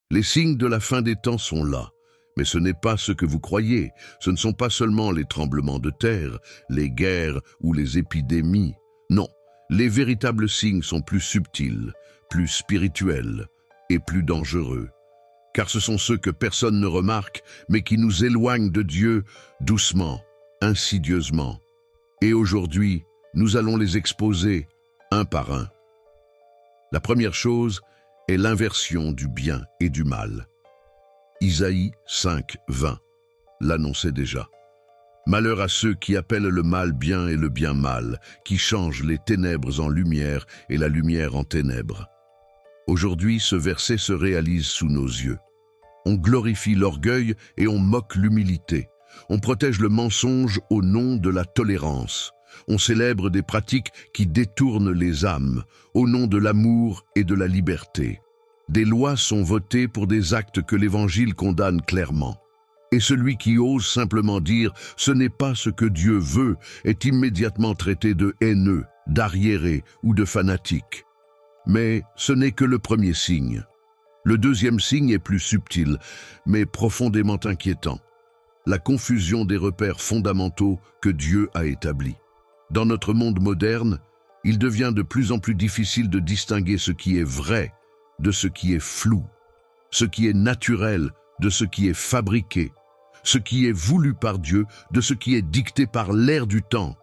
Les signes de la fin des temps sont là, mais ce n'est pas ce que vous croyez. Ce ne sont pas seulement les tremblements de terre, les guerres ou les épidémies. Non, les véritables signes sont plus subtils, plus spirituels et plus dangereux. Car ce sont ceux que personne ne remarque, mais qui nous éloignent de Dieu doucement, insidieusement. Et aujourd'hui, nous allons les exposer un par un. La première chose est l'inversion du bien et du mal. Isaïe 5, 20 l'annonçait déjà. Malheur à ceux qui appellent le mal bien et le bien mal, qui changent les ténèbres en lumière et la lumière en ténèbres. Aujourd'hui, ce verset se réalise sous nos yeux. On glorifie l'orgueil et on moque l'humilité. On protège le mensonge au nom de la tolérance. On célèbre des pratiques qui détournent les âmes, au nom de l'amour et de la liberté. Des lois sont votées pour des actes que l'Évangile condamne clairement. Et celui qui ose simplement dire « ce n'est pas ce que Dieu veut » est immédiatement traité de haineux, d'arriéré ou de fanatique. Mais ce n'est que le premier signe. Le deuxième signe est plus subtil, mais profondément inquiétant. La confusion des repères fondamentaux que Dieu a établis. Dans notre monde moderne, il devient de plus en plus difficile de distinguer ce qui est vrai de ce qui est flou, ce qui est naturel de ce qui est fabriqué, ce qui est voulu par Dieu de ce qui est dicté par l'air du temps.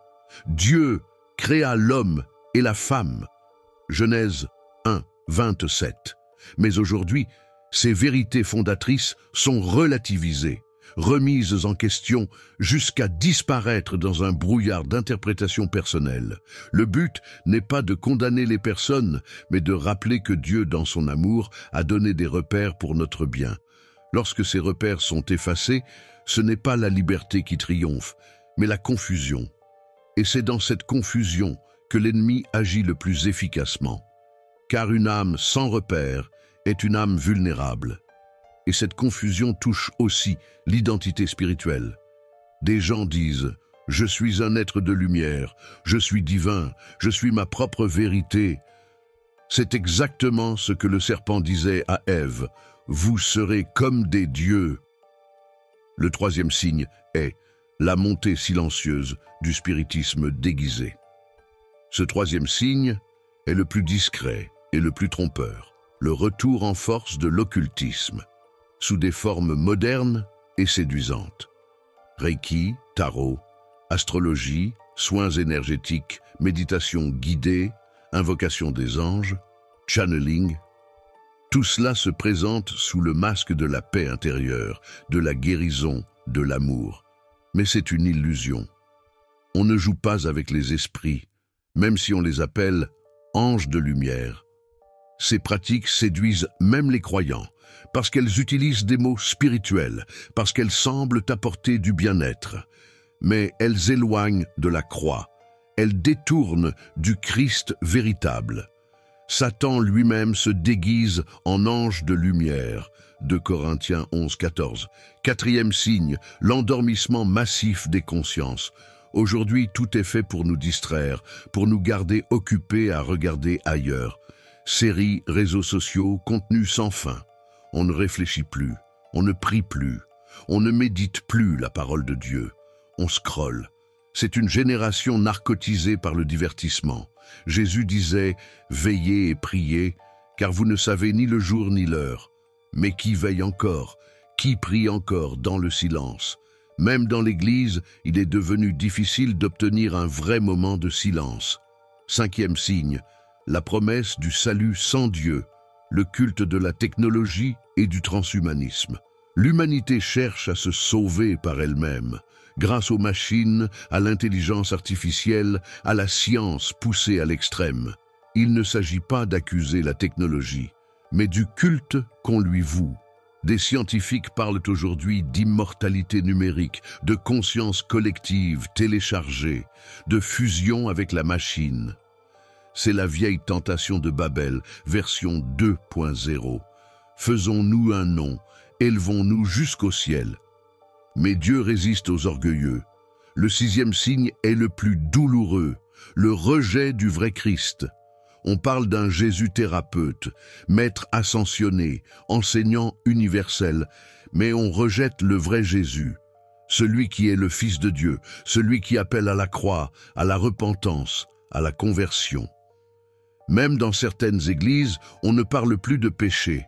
Dieu créa l'homme et la femme. Genèse 1, 27. Mais aujourd'hui, ces vérités fondatrices sont relativisées, remises en question jusqu'à disparaître dans un brouillard d'interprétation personnelle. Le but n'est pas de condamner les personnes, mais de rappeler que Dieu, dans son amour, a donné des repères pour notre bien. Lorsque ces repères sont effacés, ce n'est pas la liberté qui triomphe, mais la confusion. Et c'est dans cette confusion que l'ennemi agit le plus efficacement. Car une âme sans repères est une âme vulnérable. Et cette confusion touche aussi l'identité spirituelle. Des gens disent « Je suis un être de lumière, je suis divin, je suis ma propre vérité ». C'est exactement ce que le serpent disait à Ève « Vous serez comme des dieux ». Le troisième signe est la montée silencieuse du spiritisme déguisé. Ce troisième signe est le plus discret et le plus trompeur, le retour en force de l'occultisme, sous des formes modernes et séduisantes. Reiki, tarot, astrologie, soins énergétiques, méditation guidée, invocation des anges, channeling. Tout cela se présente sous le masque de la paix intérieure, de la guérison, de l'amour. Mais c'est une illusion. On ne joue pas avec les esprits, même si on les appelle anges de lumière. Ces pratiques séduisent même les croyants, parce qu'elles utilisent des mots spirituels, parce qu'elles semblent apporter du bien-être. Mais elles éloignent de la croix, elles détournent du Christ véritable. Satan lui-même se déguise en ange de lumière. 2 Corinthiens 11, 14. Quatrième signe, l'endormissement massif des consciences. Aujourd'hui, tout est fait pour nous distraire, pour nous garder occupés à regarder ailleurs. Séries, réseaux sociaux, contenus sans fin. On ne réfléchit plus, on ne prie plus, on ne médite plus la parole de Dieu. On scrolle. C'est une génération narcotisée par le divertissement. Jésus disait « Veillez et priez, car vous ne savez ni le jour ni l'heure. Mais qui veille encore? Qui prie encore dans le silence ?» Même dans l'Église, il est devenu difficile d'obtenir un vrai moment de silence. Cinquième signe, la promesse du salut sans Dieu, le culte de la technologie et du transhumanisme. L'humanité cherche à se sauver par elle-même, grâce aux machines, à l'intelligence artificielle, à la science poussée à l'extrême. Il ne s'agit pas d'accuser la technologie, mais du culte qu'on lui voue. Des scientifiques parlent aujourd'hui d'immortalité numérique, de conscience collective téléchargée, de fusion avec la machine. C'est la vieille tentation de Babel, version 2.0. Faisons-nous un nom, élevons-nous jusqu'au ciel. Mais Dieu résiste aux orgueilleux. Le sixième signe est le plus douloureux, le rejet du vrai Christ. On parle d'un Jésus thérapeute, maître ascensionné, enseignant universel, mais on rejette le vrai Jésus, celui qui est le Fils de Dieu, celui qui appelle à la croix, à la repentance, à la conversion. Même dans certaines églises, on ne parle plus de péché,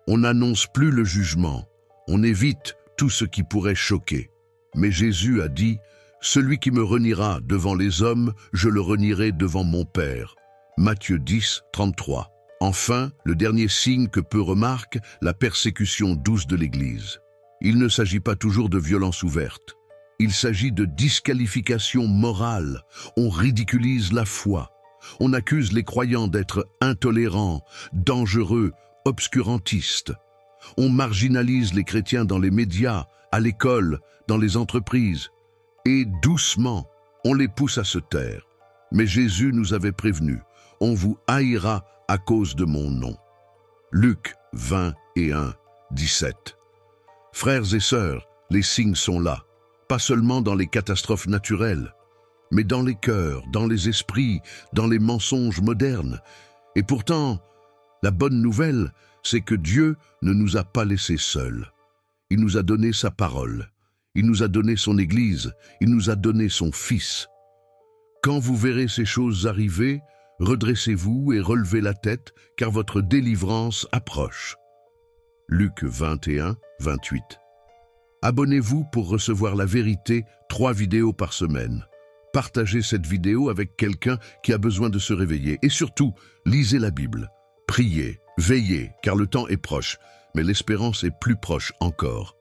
on n'annonce plus le jugement, on évite tout ce qui pourrait choquer. Mais Jésus a dit « Celui qui me reniera devant les hommes, je le renierai devant mon Père ». Matthieu 10, 33. Enfin, le dernier signe que peu remarquent, la persécution douce de l'Église. Il ne s'agit pas toujours de violence ouverte. Il s'agit de disqualification morale. On ridiculise la foi. On accuse les croyants d'être intolérants, dangereux, obscurantistes. On marginalise les chrétiens dans les médias, à l'école, dans les entreprises. Et doucement, on les pousse à se taire. Mais Jésus nous avait prévenus. On vous haïra à cause de mon nom. Luc 21, 17. Frères et sœurs, les signes sont là, pas seulement dans les catastrophes naturelles, mais dans les cœurs, dans les esprits, dans les mensonges modernes. Et pourtant, la bonne nouvelle, c'est que Dieu ne nous a pas laissés seuls. Il nous a donné sa parole, il nous a donné son Église, il nous a donné son Fils. Quand vous verrez ces choses arriver, redressez-vous et relevez la tête, car votre délivrance approche. Luc 21, 28. Abonnez-vous pour recevoir la vérité, 3 vidéos par semaine. Partagez cette vidéo avec quelqu'un qui a besoin de se réveiller. Et surtout, lisez la Bible. Priez, veillez, car le temps est proche, mais l'espérance est plus proche encore.